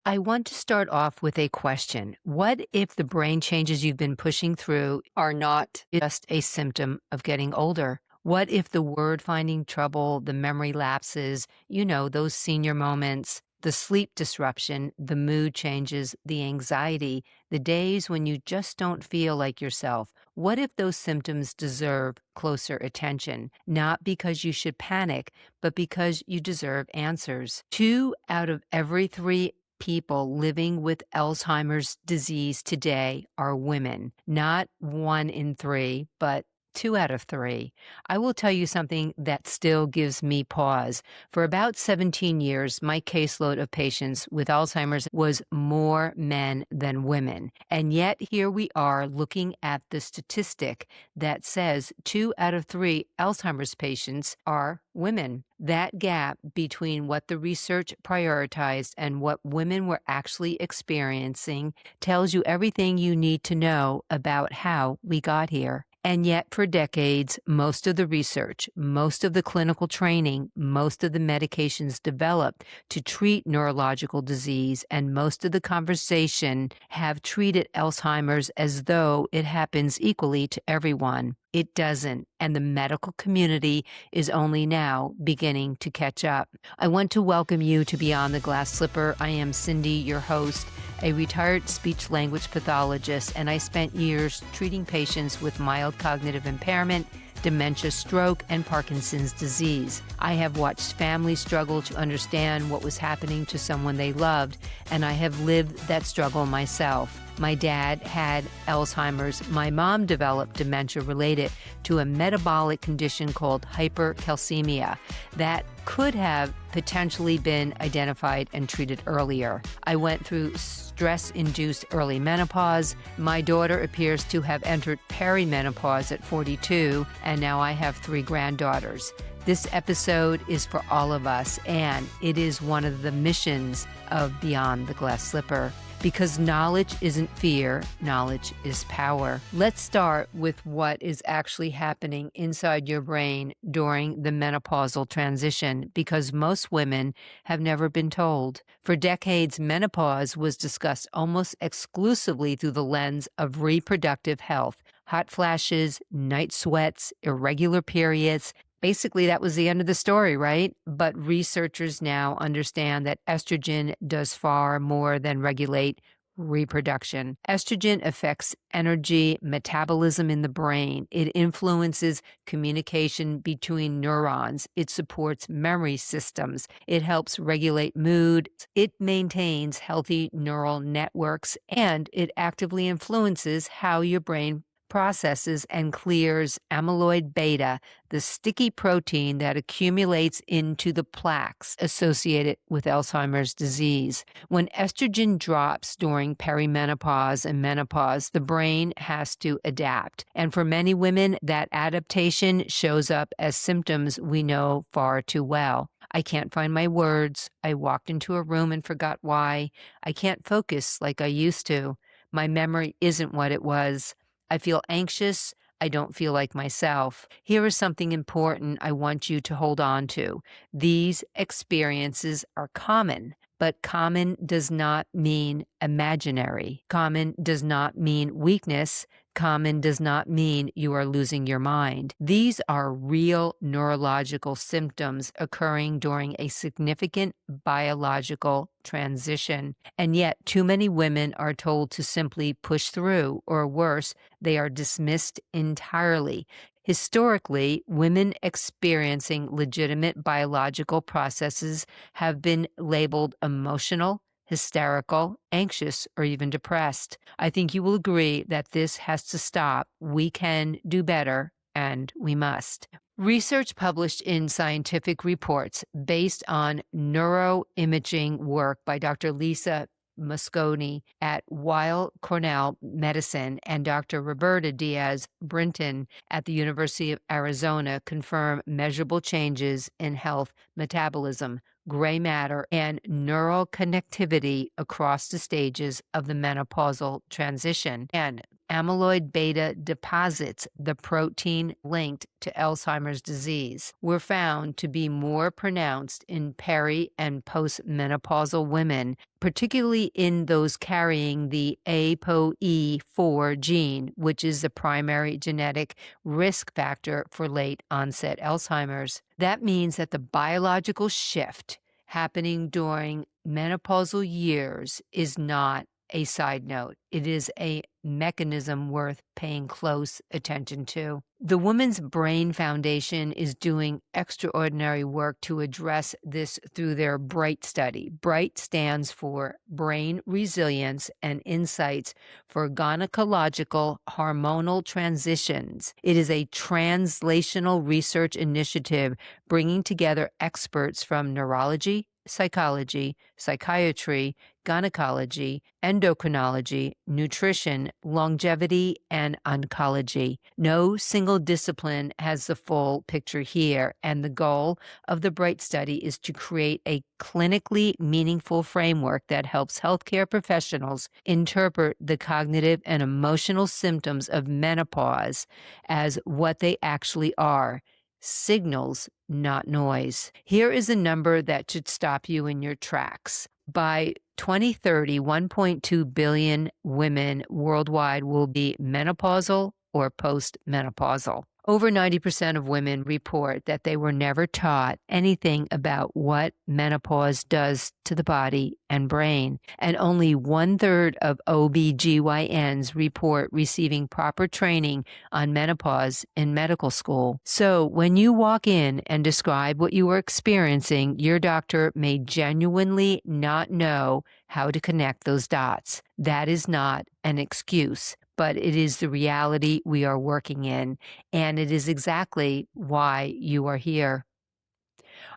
I want to start off with a question. What if the brain changes you've been pushing through are not just a symptom of getting older? What if the word finding trouble, the memory lapses, those senior moments, the sleep disruption, the mood changes, the anxiety, the days when you just don't feel like yourself? What if those symptoms deserve closer attention? Not because you should panic, but because you deserve answers. Two out of every three people living with Alzheimer's disease today are women, not one in three, but two out of three. I will tell you something that still gives me pause. For about 17 years, my caseload of patients with Alzheimer's was more men than women. And yet here we are looking at the statistic that says two out of three Alzheimer's patients are women. That gap between what the research prioritized and what women were actually experiencing tells you everything you need to know about how we got here. And yet, for decades, most of the research, most of the clinical training, most of the medications developed to treat neurological disease, and most of the conversation have treated Alzheimer's as though it happens equally to everyone. It doesn't, and the medical community is only now beginning to catch up. I want to welcome you to Beyond the Glass Slipper. I am Cindy, your host, a retired speech language pathologist, and I spent years treating patients with mild cognitive impairment, dementia, stroke, and Parkinson's disease. I have watched families struggle to understand what was happening to someone they loved, and I have lived that struggle myself. My dad had Alzheimer's. My mom developed dementia related to a metabolic condition called hypercalcemia that could have potentially been identified and treated earlier. I went through stress-induced early menopause. My daughter appears to have entered perimenopause at 42, and now I have 3 granddaughters. This episode is for all of us, and it is one of the missions of Beyond the Glass Slipper. Because knowledge isn't fear, knowledge is power. Let's start with what is actually happening inside your brain during the menopausal transition, because most women have never been told. For decades, menopause was discussed almost exclusively through the lens of reproductive health. Hot flashes, night sweats, irregular periods. Basically, that was the end of the story, right? But researchers now understand that estrogen does far more than regulate reproduction. Estrogen affects energy, metabolism in the brain. It influences communication between neurons. It supports memory systems. It helps regulate mood. It maintains healthy neural networks, and it actively influences how your brain processes and clears amyloid beta, the sticky protein that accumulates into the plaques associated with Alzheimer's disease. When estrogen drops during perimenopause and menopause, the brain has to adapt. And for many women, that adaptation shows up as symptoms we know far too well. I can't find my words. I walked into a room and forgot why. I can't focus like I used to. My memory isn't what it was. I feel anxious. I don't feel like myself. Here is something important I want you to hold on to. These experiences are common, but common does not mean imaginary. Common does not mean weakness. Common does not mean you are losing your mind. These are real neurological symptoms occurring during a significant biological transition. And yet, too many women are told to simply push through, or worse, they are dismissed entirely. Historically, women experiencing legitimate biological processes have been labeled emotional, hysterical, anxious, or even depressed. I think you will agree that this has to stop. We can do better, and we must. Research published in scientific reports based on neuroimaging work by Dr. Lisa Mosconi at Weill Cornell Medicine and Dr. Roberta Diaz Brinton at the University of Arizona confirm measurable changes in health metabolism, gray matter, and neural connectivity across the stages of the menopausal transition. And amyloid beta deposits, the protein linked to Alzheimer's disease, were found to be more pronounced in peri- and postmenopausal women, particularly in those carrying the ApoE4 gene, which is the primary genetic risk factor for late onset Alzheimer's. That means that the biological shift happening during menopausal years is not a side note. It is a mechanism worth paying close attention to. The Women's Brain Foundation is doing extraordinary work to address this through their BRIGHT study. BRIGHT stands for Brain Resilience and Insights for Gynecological Hormonal Transitions. It is a translational research initiative bringing together experts from neurology, psychology, psychiatry, gynecology, endocrinology, nutrition, longevity, and oncology. No single discipline has the full picture here, and the goal of the BRIGHT study is to create a clinically meaningful framework that helps healthcare professionals interpret the cognitive and emotional symptoms of menopause as what they actually are: signals, not noise. Here is a number that should stop you in your tracks. By 2030, 1.2 billion women worldwide will be menopausal or postmenopausal. Over 90% of women report that they were never taught anything about what menopause does to the body and brain, and only 1/3 of OBGYNs report receiving proper training on menopause in medical school. So when you walk in and describe what you are experiencing, your doctor may genuinely not know how to connect those dots. That is not an excuse, but it is the reality we are working in, and it is exactly why you are here.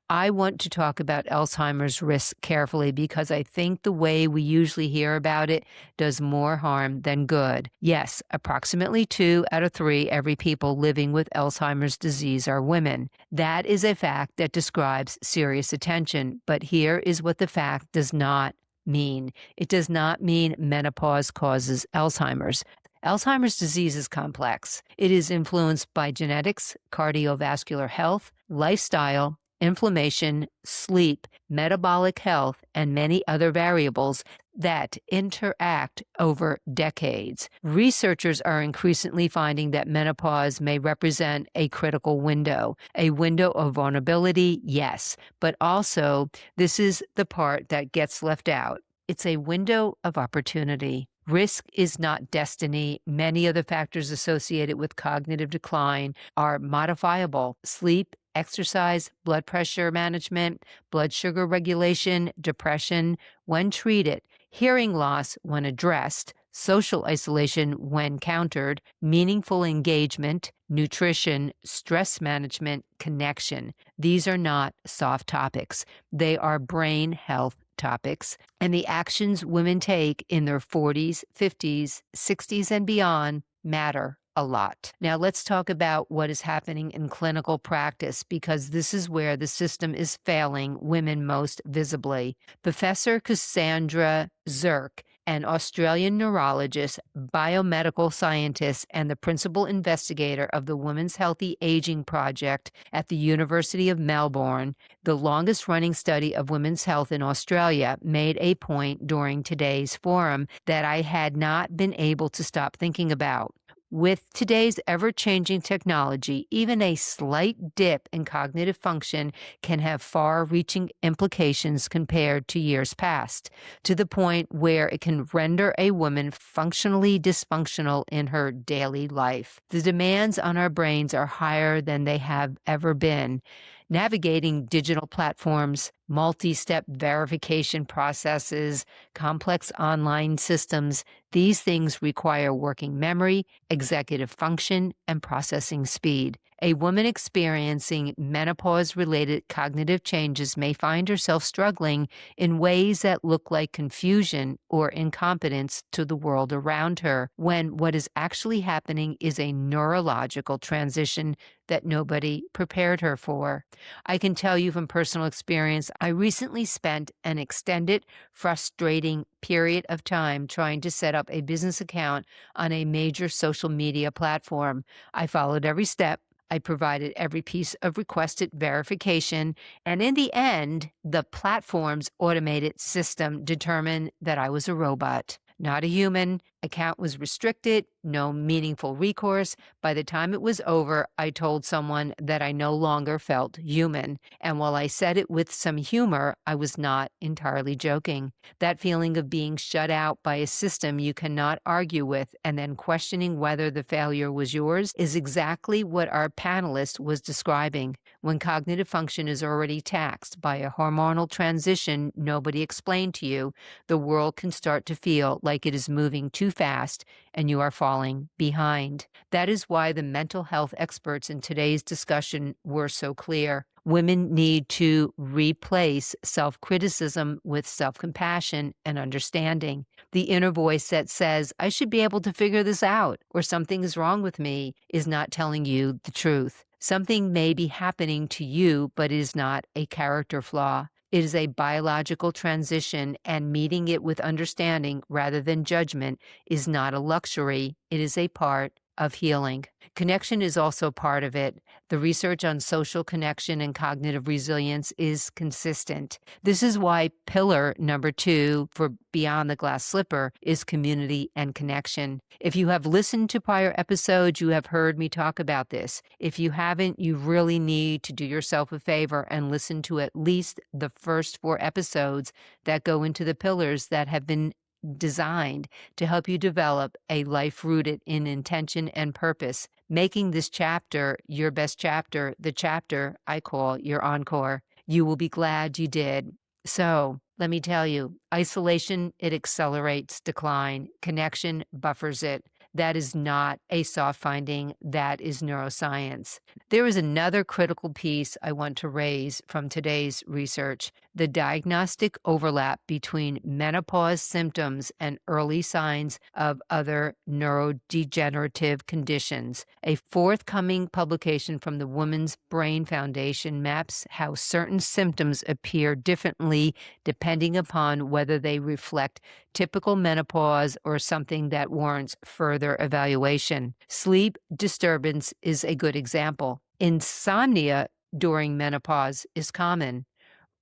I want to talk about Alzheimer's risk carefully because I think the way we usually hear about it does more harm than good. Yes, approximately 2 out of 3 every people living with Alzheimer's disease are women. That is a fact that describes serious attention, but here is what the fact does not mean. It does not mean menopause causes Alzheimer's. Alzheimer's disease is complex. It is influenced by genetics, cardiovascular health, lifestyle, inflammation, sleep, metabolic health, and many other variables that interact over decades. Researchers are increasingly finding that menopause may represent a critical window, a window of vulnerability, yes, but also this is the part that gets left out. It's a window of opportunity. Risk is not destiny. Many of the factors associated with cognitive decline are modifiable: sleep, exercise, blood pressure management, blood sugar regulation, depression when treated, hearing loss when addressed, social isolation when countered, meaningful engagement, nutrition, stress management, connection. These are not soft topics. They are brain health topics, and the actions women take in their 40s, 50s, 60s, and beyond matter a lot. Now let's talk about what is happening in clinical practice, because this is where the system is failing women most visibly. Professor Cassandra Zirk, an Australian neurologist, biomedical scientist, and the principal investigator of the Women's Healthy Aging Project at the University of Melbourne, the longest-running study of women's health in Australia, made a point during today's forum that I had not been able to stop thinking about. With today's ever-changing technology, even a slight dip in cognitive function can have far-reaching implications compared to years past, to the point where it can render a woman functionally dysfunctional in her daily life. The demands on our brains are higher than they have ever been. Navigating digital platforms, multi-step verification processes, complex online systems, these things require working memory, executive function, and processing speed. A woman experiencing menopause-related cognitive changes may find herself struggling in ways that look like confusion or incompetence to the world around her, when what is actually happening is a neurological transition that nobody prepared her for. I can tell you from personal experience, I recently spent an extended, frustrating period of time trying to set up a business account on a major social media platform. I followed every step. I provided every piece of requested verification, and in the end, the platform's automated system determined that I was a robot, not a human. Account was restricted, no meaningful recourse. By the time it was over, I told someone that I no longer felt human. And while I said it with some humor, I was not entirely joking. That feeling of being shut out by a system you cannot argue with and then questioning whether the failure was yours is exactly what our panelist was describing. When cognitive function is already taxed by a hormonal transition nobody explained to you, the world can start to feel like it is moving too fast and you are falling behind. That is why the mental health experts in today's discussion were so clear. Women need to replace self-criticism with self-compassion and understanding. The inner voice that says, I should be able to figure this out, or something is wrong with me, is not telling you the truth. Something may be happening to you, but it is not a character flaw. It is a biological transition, and meeting it with understanding rather than judgment is not a luxury. It is a part of healing. Connection is also part of it. The research on social connection and cognitive resilience is consistent. This is why pillar number 2 for Beyond the Glass Slipper is community and connection. If you have listened to prior episodes, you have heard me talk about this. If you haven't, you really need to do yourself a favor and listen to at least the first 4 episodes that go into the pillars that have been designed to help you develop a life rooted in intention and purpose, making this chapter your best chapter, the chapter I call your encore. You will be glad you did. So let me tell you, isolation, it accelerates decline. Connection buffers it. That is not a soft finding. That is neuroscience. There is another critical piece I want to raise from today's research: the diagnostic overlap between menopause symptoms and early signs of other neurodegenerative conditions. A forthcoming publication from the Women's Brain Foundation maps how certain symptoms appear differently depending upon whether they reflect typical menopause or something that warrants further evaluation. Sleep disturbance is a good example. Insomnia during menopause is common.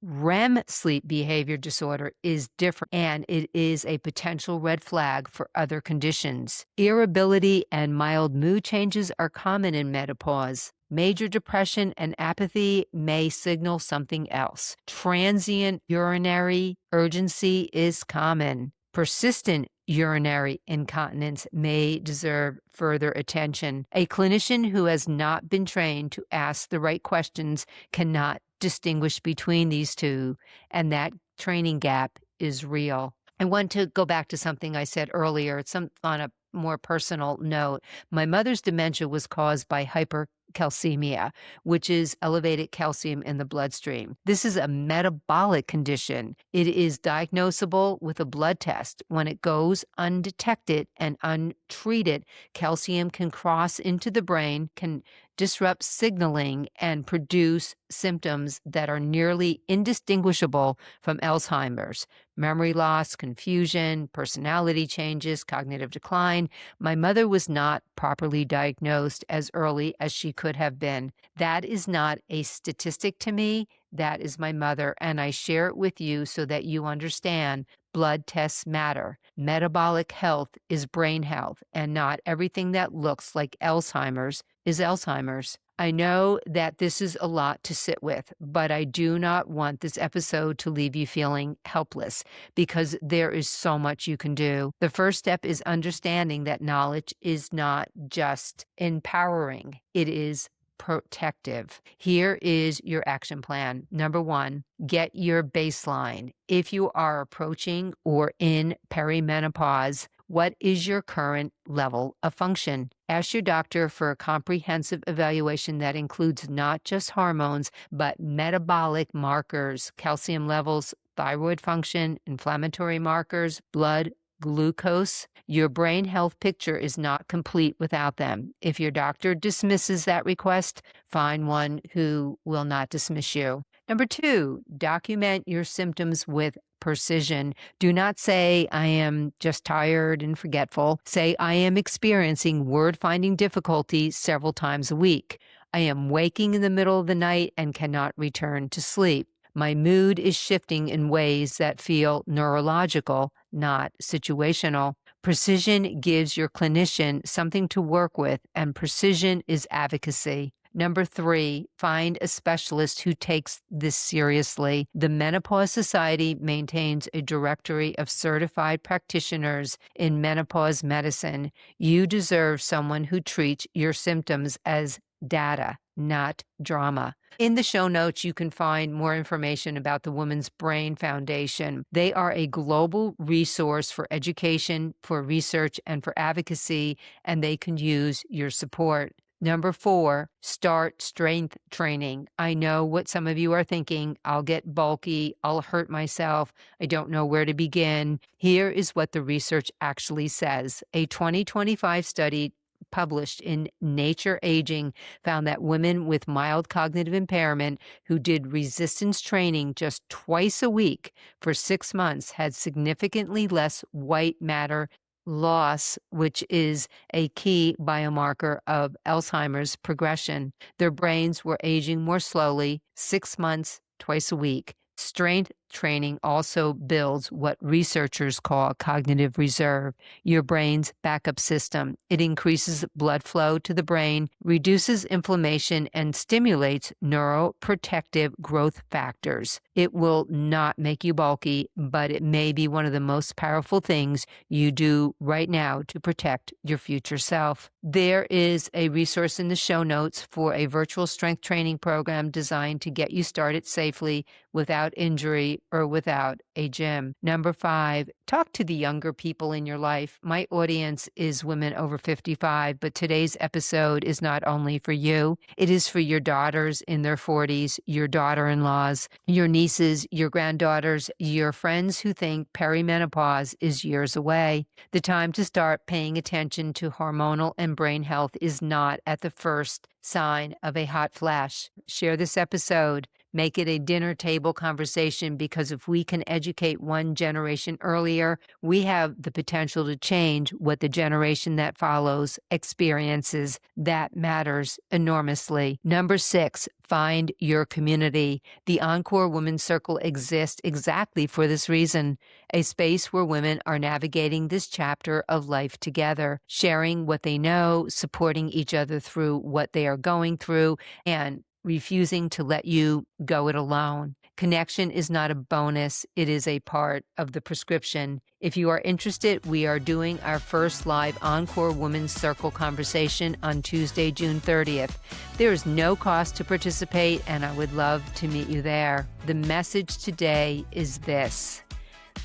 REM sleep behavior disorder is different, and it is a potential red flag for other conditions. Irritability and mild mood changes are common in menopause. Major depression and apathy may signal something else. Transient urinary urgency is common. Persistent urinary incontinence may deserve further attention. A clinician who has not been trained to ask the right questions cannot distinguish between these two, and that training gap is real. I want to go back to something I said earlier. It's on a more personal note. My mother's dementia was caused by hypercalcemia, which is elevated calcium in the bloodstream. This is a metabolic condition. It is diagnosable with a blood test. When it goes undetected and untreated, calcium can cross into the brain, can disrupt signaling, and produce symptoms that are nearly indistinguishable from Alzheimer's: memory loss, confusion, personality changes, cognitive decline. My mother was not properly diagnosed as early as she could have been. That is not a statistic to me. That is my mother, and I share it with you so that you understand blood tests matter. Metabolic health is brain health, and not everything that looks like Alzheimer's is Alzheimer's. I know that this is a lot to sit with, but I do not want this episode to leave you feeling helpless, because there is so much you can do. The first step is understanding that knowledge is not just empowering, it is protective. Here is your action plan. Number 1, get your baseline. If you are approaching or in perimenopause, what is your current level of function? Ask your doctor for a comprehensive evaluation that includes not just hormones, but metabolic markers, calcium levels, thyroid function, inflammatory markers, blood glucose. Your brain health picture is not complete without them. If your doctor dismisses that request, find one who will not dismiss you. Number 2, document your symptoms with precision. Do not say, I am just tired and forgetful. Say, I am experiencing word-finding difficulty several times a week. I am waking in the middle of the night and cannot return to sleep. My mood is shifting in ways that feel neurological, not situational. Precision gives your clinician something to work with, and precision is advocacy. Number 3, find a specialist who takes this seriously. The Menopause Society maintains a directory of certified practitioners in menopause medicine. You deserve someone who treats your symptoms as data, not drama. In the show notes, you can find more information about the Women's Brain Foundation. They are a global resource for education, for research, and for advocacy, and they can use your support. Number 4, start strength training. I know what some of you are thinking. I'll get bulky. I'll hurt myself. I don't know where to begin. Here is what the research actually says. A 2025 study published in Nature Aging found that women with mild cognitive impairment who did resistance training just twice a week for 6 months had significantly less white matter loss, which is a key biomarker of Alzheimer's progression. Their brains were aging more slowly, 6 months, twice a week. Strength training also builds what researchers call cognitive reserve, your brain's backup system. It increases blood flow to the brain, reduces inflammation, and stimulates neuroprotective growth factors. It will not make you bulky, but it may be one of the most powerful things you do right now to protect your future self. There is a resource in the show notes for a virtual strength training program designed to get you started safely without injury or without a gym. Number 5, talk to the younger people in your life. My audience is women over 55, but today's episode is not only for you. It is for your daughters in their 40s, your daughter-in-laws, your nieces, your granddaughters, your friends who think perimenopause is years away. The time to start paying attention to hormonal and brain health is not at the first sign of a hot flash. Share this episode. Make it a dinner table conversation, because if we can educate one generation earlier, we have the potential to change what the generation that follows experiences. That matters enormously. Number 6, find your community. The Encore Women's Circle exists exactly for this reason, a space where women are navigating this chapter of life together, sharing what they know, supporting each other through what they are going through, and refusing to let you go it alone. Connection is not a bonus, it is a part of the prescription. If you are interested, we are doing our first live Encore Women's Circle conversation on Tuesday, June 30th. There is no cost to participate, and I would love to meet you there. The message today is this: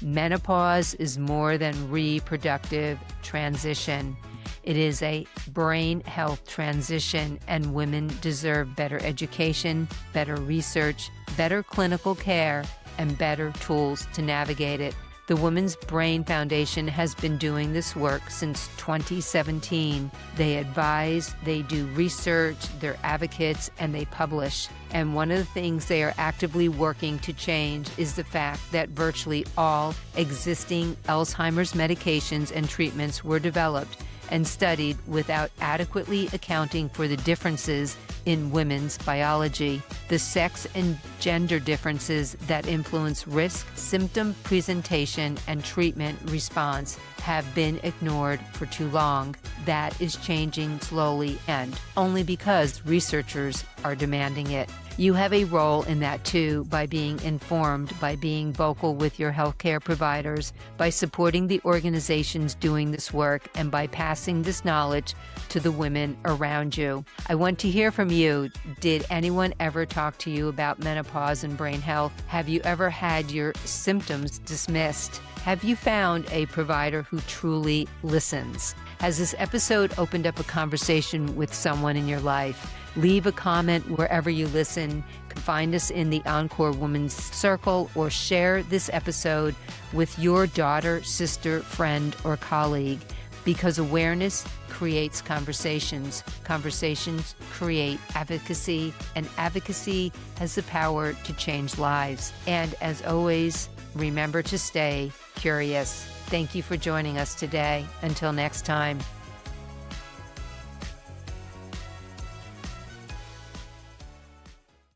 menopause is more than reproductive transition. It is a brain health transition, and women deserve better education, better research, better clinical care, and better tools to navigate it. The Women's Brain Foundation has been doing this work since 2017. They advise, they do research, they're advocates, and they publish. And one of the things they are actively working to change is the fact that virtually all existing Alzheimer's medications and treatments were developed and studied without adequately accounting for the differences in women's biology, the sex and gender differences that influence risk, symptom presentation, and treatment response have been ignored for too long. That is changing slowly, and only because researchers are demanding it. You have a role in that too, by being informed, by being vocal with your healthcare providers, by supporting the organizations doing this work, and by passing this knowledge to the women around you. I want to hear from you. Did anyone ever talk to you about menopause and brain health? Have you ever had your symptoms dismissed? Have you found a provider who truly listens? Has this episode opened up a conversation with someone in your life? Leave a comment wherever you listen. Find us in the Encore Women's Circle or share this episode with your daughter, sister, friend, or colleague, because awareness creates conversations. Conversations create advocacy, and advocacy has the power to change lives. And as always, remember to stay curious. Thank you for joining us today. Until next time.